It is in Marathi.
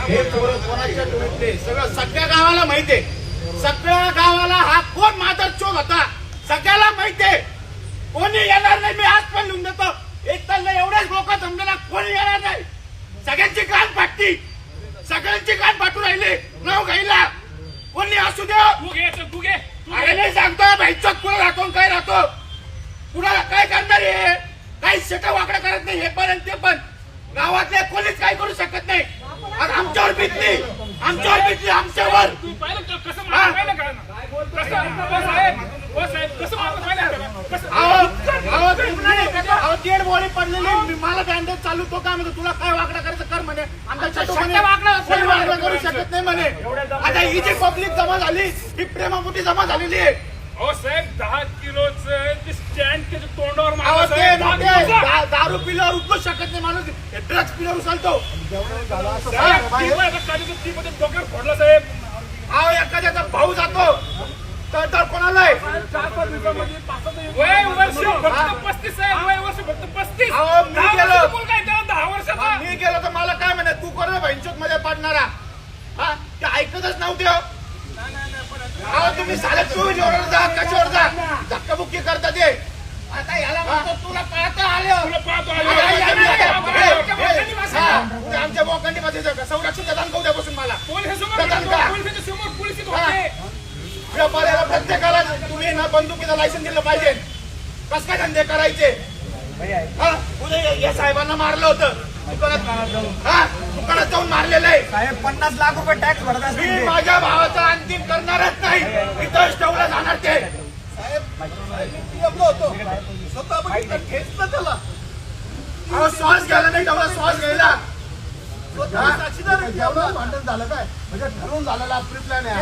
हे पोरं कोणाच्या टोळीतले सगळं सगळ्या गावाला माहितीये. सगळ्या गावाला हा कोण मादरचोद होता सगळ्याला माहितीये. कोणी येणार नाही. मी आज पण लिहून देतो. एक तर एवढेच लोक जमलेला कोणी येणार नाही. सगळ्यांची कान फाटती. सगळ्यांची कान फाटू राहिली. नाव घ्यायला कोणी असू दे. अरे नाही सांगतो भाईचोत पुढे राहतो काय राहतो. कुणाला काय करणार आहे. काही शेटा वाकडा करत नाही. हे पण ते पण गावातले कोणीच काय करू शकत नाही. आमच्यावर बितली. आमच्यावर डेड बॉडी पडलेली. मला बँडेज चालू तो काय म्हणतो तुला काय वाकडा करायचं कर म्हणे. आमच्या वाकडा करू शकत नाही म्हणे. आता ही जी पब्लिक जमा झाली ही प्रेमापोटी जमा झालेली आहे. साहेब 10 किलोचं स्टँड त्याच्या तोंडावर दारू पिल्यावर उचलू शकत नाही माणूस. ड्रग्स पिल्यावर उचलतो. डोक्यावर फोडला साहेब. अहो एखाद्याचा भाऊ जातो तर कोणाला आहे. 4-5 दिवसामध्ये वय वर्ष फक्त 35 आहे. वय वर्ष फक्त 35. अहो मी गेलो. काय त्याला 10 वर्षाचा. मी गेलो तर मला काय म्हणे तू कर भाईंचोत मध्ये पडणारा. हा ते ऐकतच नव्हते. अहो तुम्ही साले चोवीसवर जा कशावर जा धक्काबुक्की करता ते. आता याला म्हणतो तुला पाहता आलं. आमच्या बोकांडी मध्ये संरक्षण प्रदान करू द्यापासून मला व्यापाऱ्याला प्रत्येकाला तुम्ही ना बंदुकीचं लायसन दिलं पाहिजे. कस काय धंदे करायचे. उद्या या साहेबांना मारलं होतं दुकानात जाऊन मारलेलं आहे. साहेब 50 लाख रुपये टॅक्स भरत असतील. मी माझ्या भावाचा अंतिम करणारच नाही. इथंच ठेवलं जाणार ते. अहो श्वास घ्यायला नाही ठेवला. श्वास घ्यायला भांडण झालं काय म्हणजे ठरवून झालेला प्री प्लॅन आहे.